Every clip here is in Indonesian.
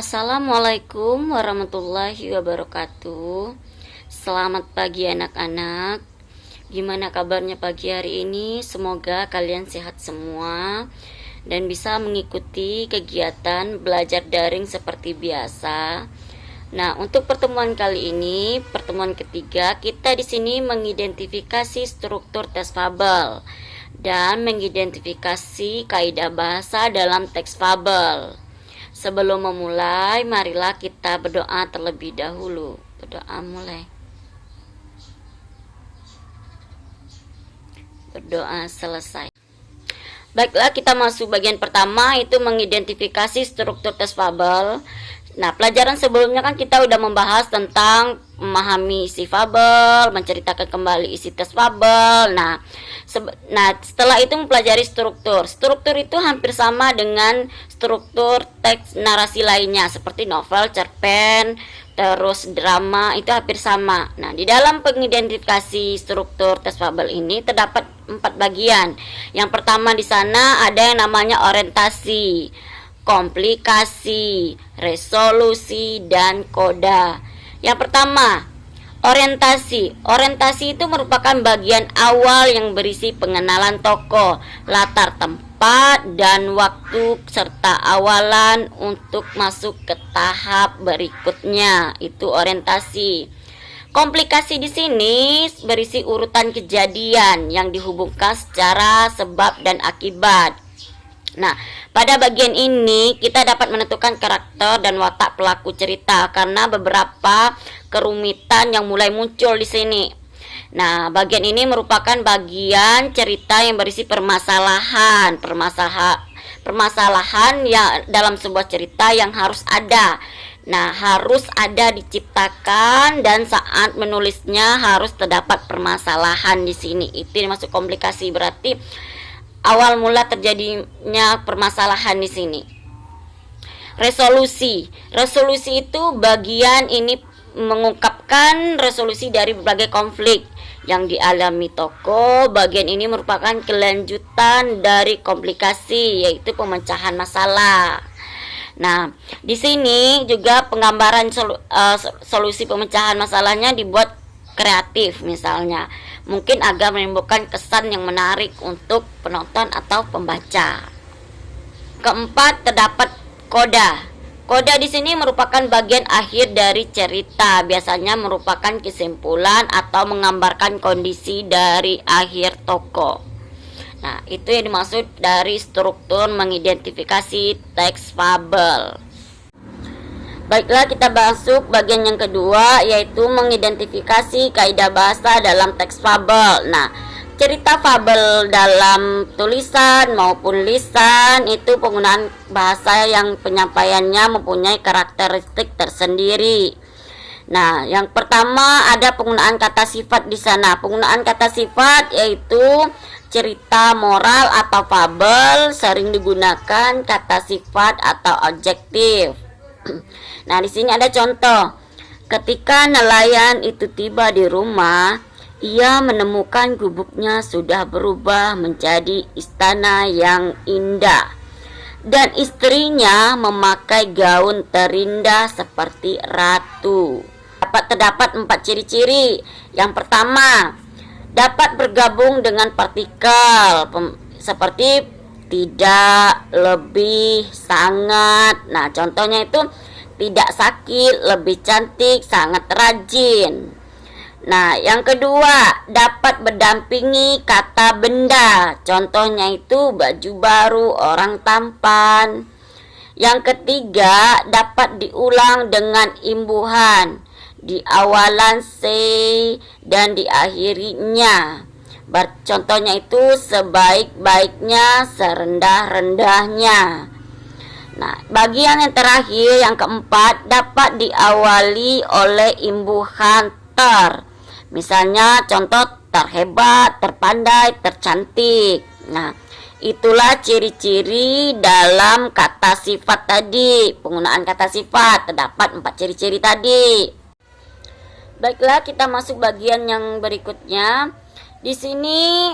Assalamualaikum warahmatullahi wabarakatuh. Selamat pagi anak-anak. Gimana kabarnya pagi hari ini? Semoga kalian sehat semua dan bisa mengikuti kegiatan belajar daring seperti biasa. Nah, untuk pertemuan kali ini, pertemuan ketiga, kita di sini mengidentifikasi struktur teks fabel dan mengidentifikasi kaidah bahasa dalam teks fabel. Sebelum memulai, marilah kita berdoa terlebih dahulu. Berdoa mulai. Berdoa selesai. Baiklah, kita masuk bagian pertama, itu mengidentifikasi struktur teks fabel. Nah, pelajaran sebelumnya kan kita udah membahas tentang memahami isi fabel, menceritakan kembali isi teks fabel. Nah, setelah itu mempelajari struktur. Struktur itu hampir sama dengan struktur teks narasi lainnya seperti novel, cerpen, terus drama, itu hampir sama. Nah, di dalam pengidentifikasi struktur teks fabel ini terdapat 4 bagian. Yang pertama di sana ada yang namanya orientasi, komplikasi, resolusi, dan koda. Yang pertama, orientasi. Orientasi itu merupakan bagian awal yang berisi pengenalan tokoh, latar tempat, dan waktu serta awalan untuk masuk ke tahap berikutnya. Itu orientasi. Komplikasi di sini berisi urutan kejadian yang dihubungkan secara sebab dan akibat. Nah, pada bagian ini kita dapat menentukan karakter dan watak pelaku cerita karena beberapa kerumitan yang mulai muncul di sini. Nah, bagian ini merupakan bagian cerita yang berisi permasalahan yang dalam sebuah cerita yang harus ada. Nah, harus ada diciptakan dan saat menulisnya harus terdapat permasalahan di sini. Itu masuk komplikasi, berarti awal mula terjadinya permasalahan di sini. Resolusi. Resolusi itu bagian ini mengungkapkan resolusi dari berbagai konflik yang dialami tokoh. Bagian ini merupakan kelanjutan dari komplikasi, yaitu pemecahan masalah. Nah, di sini juga penggambaran solusi pemecahan masalahnya dibuat kreatif misalnya. Mungkin agar menimbulkan kesan yang menarik untuk penonton atau pembaca. Keempat, terdapat koda. Koda di sini merupakan bagian akhir dari cerita, biasanya merupakan kesimpulan atau menggambarkan kondisi dari akhir tokoh. Nah, itu yang dimaksud dari struktur mengidentifikasi teks fabel. Baiklah, kita masuk bagian yang kedua, yaitu mengidentifikasi kaidah bahasa dalam teks fabel. Nah, cerita fabel dalam tulisan maupun lisan itu penggunaan bahasa yang penyampaiannya mempunyai karakteristik tersendiri. Nah, yang pertama ada penggunaan kata sifat di sana. Penggunaan kata sifat yaitu cerita moral atau fabel sering digunakan kata sifat atau adjektif. Nah, di sini ada contoh. Ketika nelayan itu tiba di rumah, ia menemukan gubuknya sudah berubah menjadi istana yang indah, dan istrinya memakai gaun terindah seperti ratu. Terdapat 4 ciri-ciri. Yang pertama, dapat bergabung dengan partikel seperti tidak, lebih, sangat. Nah, contohnya itu tidak sakit, lebih cantik, sangat rajin. Nah, yang kedua, dapat berdampingi kata benda. Contohnya itu baju baru, orang tampan. Yang ketiga, dapat diulang dengan imbuhan. Di awalan say dan diakhirinya. Contohnya itu sebaik-baiknya, serendah-rendahnya. Nah, bagian yang terakhir, yang keempat, dapat diawali oleh imbuhan ter. Misalnya contoh terhebat, terpandai, tercantik. Nah, itulah ciri-ciri dalam kata sifat tadi. Penggunaan kata sifat terdapat 4 ciri-ciri tadi. Baiklah, kita masuk bagian yang berikutnya. Di sini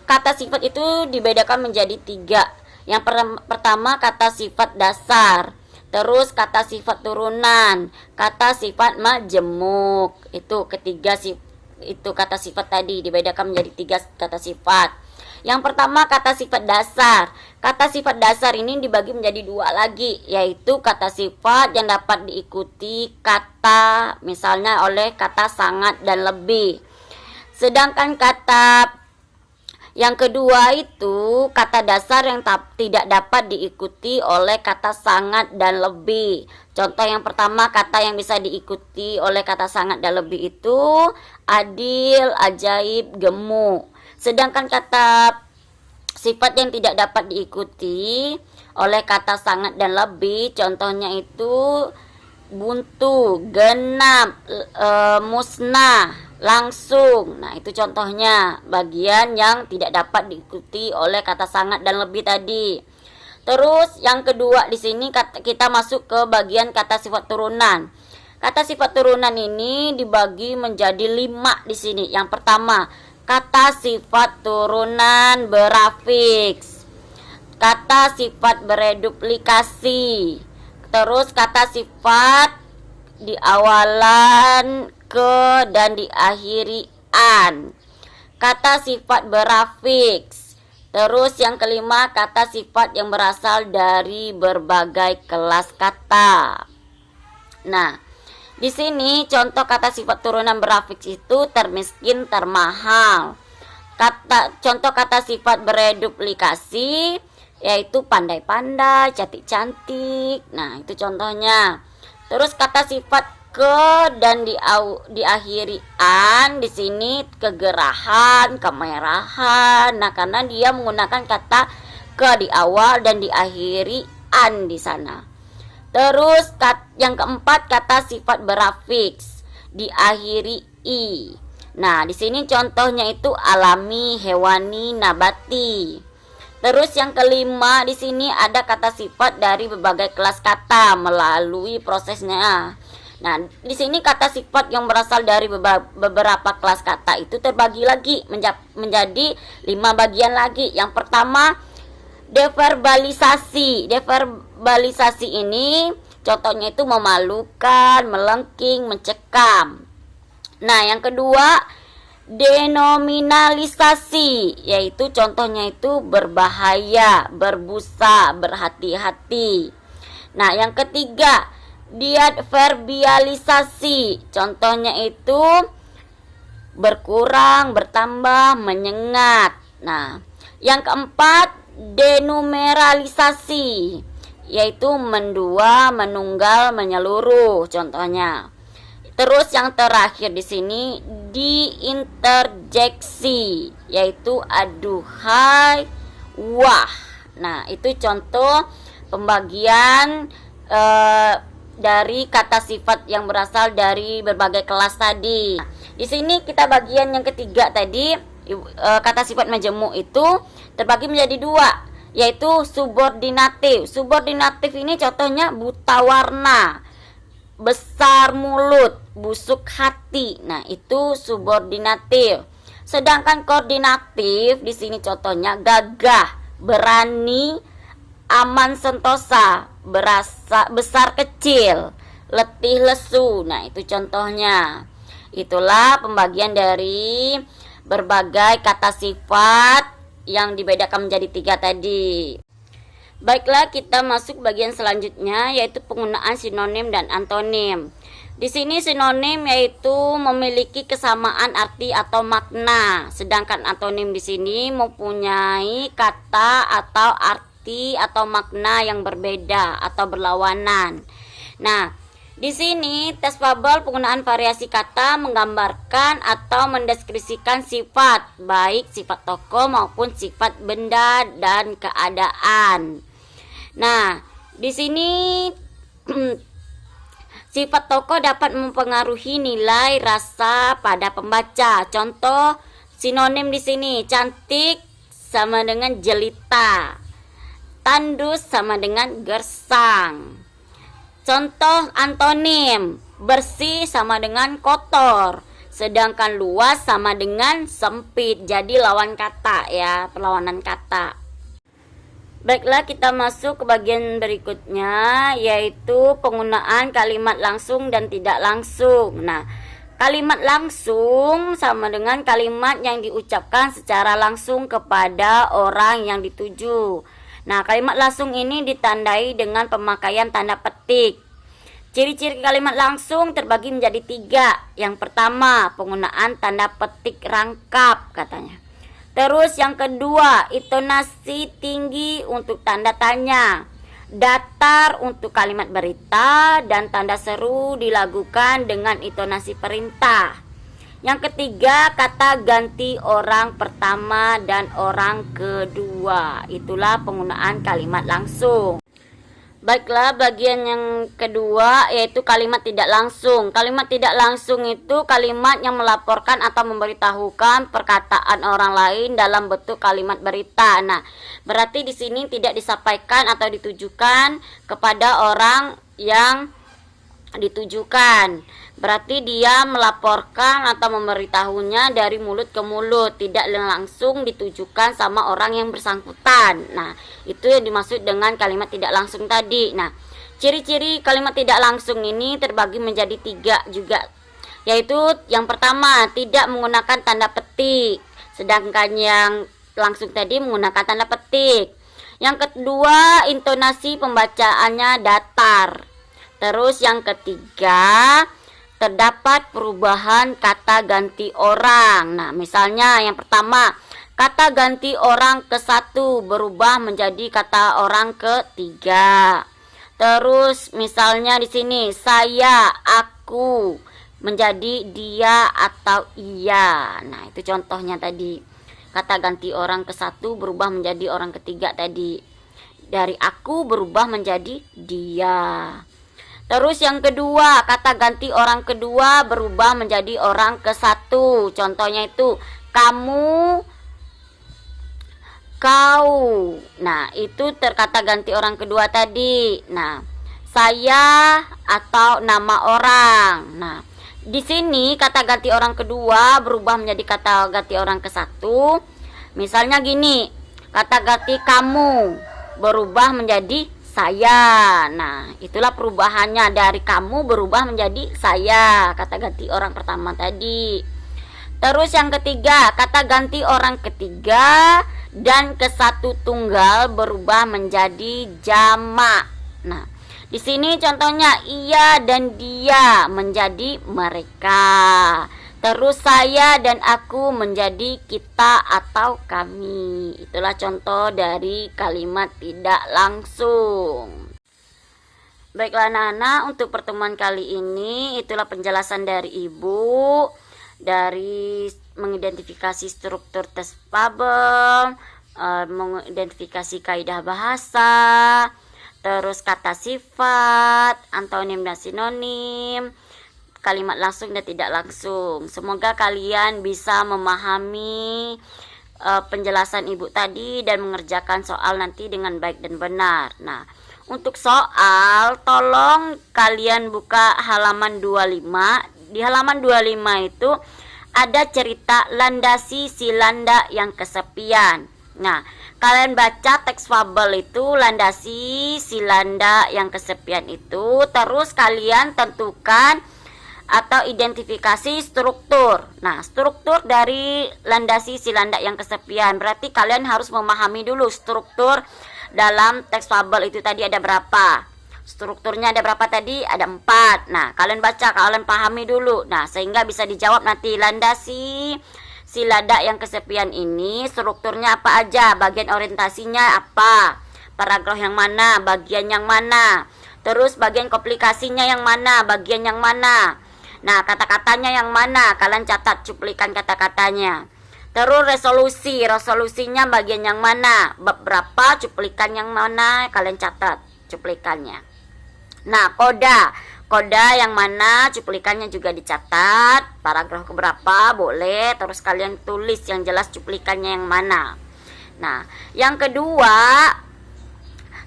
kata sifat itu dibedakan menjadi 3. Yang pertama kata sifat dasar. Terus kata sifat turunan, kata sifat majemuk. Itu ketiga sih, itu kata sifat tadi dibedakan menjadi tiga kata sifat. Yang pertama kata sifat dasar. Kata sifat dasar ini dibagi menjadi dua lagi, yaitu kata sifat yang dapat diikuti kata misalnya oleh kata sangat dan lebih. Sedangkan kata yang kedua itu kata dasar yang tidak dapat diikuti oleh kata sangat dan lebih. Contoh yang pertama kata yang bisa diikuti oleh kata sangat dan lebih itu adil, ajaib, gemuk. Sedangkan kata sifat yang tidak dapat diikuti oleh kata sangat dan lebih, contohnya itu buntu, genap, musnah, langsung. Nah, itu contohnya bagian yang tidak dapat diikuti oleh kata sangat dan lebih tadi. Terus yang kedua di sini kita masuk ke bagian kata sifat turunan. Kata sifat turunan ini dibagi menjadi 5 di sini. Yang pertama, kata sifat turunan berafiks, kata sifat bereduplikasi, terus kata sifat di awalan ke dan diakhiri an, kata sifat berafiks. Terus yang kelima kata sifat yang berasal dari berbagai kelas kata. Nah, di sini contoh kata sifat turunan berafiks itu termiskin, termahal. Contoh kata sifat bereduplikasi yaitu pandai-pandai, cantik-cantik. Nah, itu contohnya. Terus kata sifat ke dan diakhiri an di sini kegerahan, kemerahan. Nah, karena dia menggunakan kata ke di awal dan diakhiri an di sana. Terus yang keempat kata sifat berafiks diakhiri i. Nah, di sini contohnya itu alami, hewani, nabati. Terus yang kelima di sini ada kata sifat dari berbagai kelas kata melalui prosesnya. Nah, di sini kata sifat yang berasal dari beberapa kelas kata itu terbagi lagi menjadi 5 bagian lagi. Yang pertama deverbalisasi. Deverbalisasi ini contohnya itu memalukan, melengking, mencekam. Nah, yang kedua denominalisasi, yaitu contohnya itu berbahaya, berbusa, berhati-hati. Nah, yang ketiga diadverbialisasi, contohnya itu berkurang, bertambah, menyengat. Nah, yang keempat denumeralisasi, yaitu mendua, menunggal, menyeluruh contohnya. Terus yang terakhir di sini diinterjeksi, yaitu aduhai, wah. Nah, itu contoh pembagian dari kata sifat yang berasal dari berbagai kelas tadi. Di sini kita bagian yang ketiga tadi, kata sifat majemuk itu terbagi menjadi 2, yaitu subordinatif. Subordinatif ini contohnya buta warna, besar mulut, busuk hati. Nah, itu subordinatif. Sedangkan koordinatif di sini contohnya gagah, berani, aman sentosa, besar kecil, letih lesu. Nah, itu contohnya. Itulah pembagian dari berbagai kata sifat yang dibedakan menjadi 3 tadi. Baiklah, kita masuk bagian selanjutnya, yaitu penggunaan sinonim dan antonim. Di sini sinonim yaitu memiliki kesamaan arti atau makna, sedangkan antonim di sini mempunyai kata atau arti atau makna yang berbeda atau berlawanan. Nah, di sini tes Fabel penggunaan variasi kata menggambarkan atau mendeskripsikan sifat, baik sifat tokoh maupun sifat benda dan keadaan. Nah, di sini sifat tokoh dapat mempengaruhi nilai rasa pada pembaca. Contoh sinonim di sini, cantik sama dengan jelita, tandus sama dengan gersang. Contoh antonim, bersih sama dengan kotor, sedangkan luas sama dengan sempit. Jadi lawan kata ya, perlawanan kata. Baiklah, kita masuk ke bagian berikutnya, yaitu penggunaan kalimat langsung dan tidak langsung. Nah, kalimat langsung sama dengan kalimat yang diucapkan secara langsung kepada orang yang dituju. Nah, kalimat langsung ini ditandai dengan pemakaian tanda petik. Ciri-ciri kalimat langsung terbagi menjadi 3. Yang pertama, penggunaan tanda petik rangkap katanya. Terus yang kedua, intonasi tinggi untuk tanda tanya, datar untuk kalimat berita, dan tanda seru dilakukan dengan intonasi perintah. Yang ketiga, kata ganti orang pertama dan orang kedua. Itulah penggunaan kalimat langsung. Baiklah, bagian yang kedua yaitu kalimat tidak langsung. Kalimat tidak langsung itu kalimat yang melaporkan atau memberitahukan perkataan orang lain dalam bentuk kalimat berita. Nah, berarti di sini tidak disampaikan atau ditujukan kepada orang yang ditujukan. Berarti dia melaporkan atau memberitahunya dari mulut ke mulut, tidak langsung ditujukan sama orang yang bersangkutan. Nah, itu yang dimaksud dengan kalimat tidak langsung tadi. Nah, ciri-ciri kalimat tidak langsung ini terbagi menjadi 3 juga, yaitu yang pertama, tidak menggunakan tanda petik, sedangkan yang langsung tadi menggunakan tanda petik. Yang kedua, intonasi pembacaannya datar. Terus yang ketiga, terdapat perubahan kata ganti orang. Nah, misalnya yang pertama, kata ganti orang ke 1 berubah menjadi kata orang ketiga. Terus misalnya di sini, saya, aku menjadi dia atau iya. Nah, itu contohnya tadi. Kata ganti orang ke 1 berubah menjadi orang ketiga tadi. Dari aku berubah menjadi dia. Terus yang kedua, kata ganti orang kedua berubah menjadi orang ke 1. Contohnya itu kamu, kau. Nah, itu terkata ganti orang kedua tadi. Nah, saya atau nama orang. Nah, di sini kata ganti orang kedua berubah menjadi kata ganti orang ke 1. Misalnya gini, kata ganti kamu berubah menjadi saya. Nah, itulah perubahannya, dari kamu berubah menjadi saya, kata ganti orang pertama tadi. Terus yang ketiga, kata ganti orang ketiga dan ke 1 tunggal berubah menjadi jamak. Nah, di sini contohnya ia dan dia menjadi mereka. Terus saya dan aku menjadi kita atau kami. Itulah contoh dari kalimat tidak langsung. Baiklah anak-anak, untuk pertemuan kali ini itulah penjelasan dari Ibu dari mengidentifikasi struktur tes Fabel, mengidentifikasi kaidah bahasa, terus kata sifat, antonim dan sinonim, kalimat langsung dan tidak langsung. Semoga kalian bisa memahami penjelasan Ibu tadi dan mengerjakan soal nanti dengan baik dan benar. Nah, untuk soal tolong kalian buka halaman 25. Di halaman 25 itu ada cerita landasi si landa yang kesepian. Nah, kalian baca teks fabel itu landasi si landa yang kesepian itu, terus kalian tentukan atau identifikasi struktur. Nah, struktur dari landasi si landak yang kesepian. Berarti kalian harus memahami dulu struktur dalam teks fabel itu tadi ada berapa. Strukturnya ada berapa tadi? Ada 4. Nah, kalian baca, kalian pahami dulu. Nah, sehingga bisa dijawab nanti landasi si landak yang kesepian ini strukturnya apa aja, bagian orientasinya apa, paragraf yang mana, bagian yang mana, terus bagian komplikasinya yang mana, bagian yang mana. Nah, kata-katanya yang mana, kalian catat cuplikan kata-katanya. Terus resolusinya bagian yang mana, bab berapa, cuplikan yang mana, kalian catat cuplikannya. Nah, koda yang mana, cuplikannya juga dicatat, paragraf keberapa boleh, terus kalian tulis yang jelas cuplikannya yang mana. Nah, yang kedua,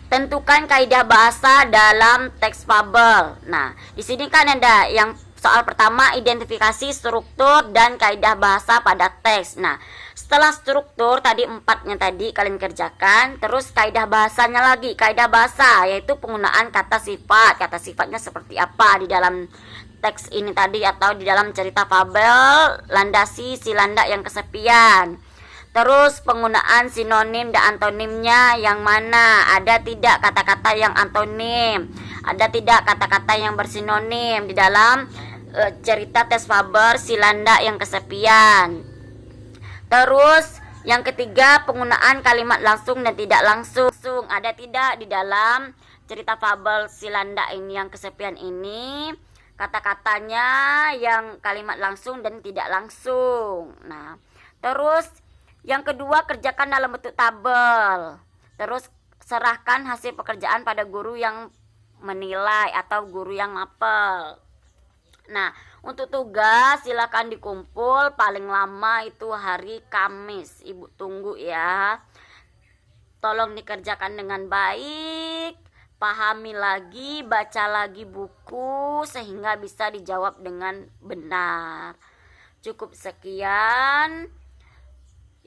tentukan kaidah bahasa dalam teks fabel. Nah, di sini kan ada yang soal pertama, identifikasi struktur dan kaidah bahasa pada teks. Nah, setelah struktur tadi empatnya tadi kalian kerjakan, terus kaidah bahasanya lagi. Kaidah bahasa yaitu penggunaan kata sifat. Kata sifatnya seperti apa di dalam teks ini tadi atau di dalam cerita fabel Landasi si landak yang kesepian. Terus penggunaan sinonim dan antonimnya yang mana? Ada tidak kata-kata yang antonim? Ada tidak kata-kata yang bersinonim di dalam cerita tes fabel si landak yang kesepian? Terus yang ketiga, penggunaan kalimat langsung dan tidak langsung. Ada tidak di dalam cerita fabel si landak ini yang kesepian ini kata-katanya yang kalimat langsung dan tidak langsung? Nah, terus yang kedua, kerjakan dalam bentuk tabel. Terus serahkan hasil pekerjaan pada guru yang menilai atau guru yang mapel. Nah, untuk tugas silakan dikumpul paling lama itu hari Kamis. Ibu tunggu ya. Tolong dikerjakan dengan baik. Pahami lagi, baca lagi buku sehingga bisa dijawab dengan benar. Cukup sekian.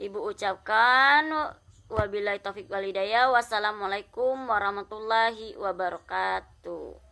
Ibu ucapkan wabillahi taufik walhidayah. Wassalamualaikum warahmatullahi wabarakatuh.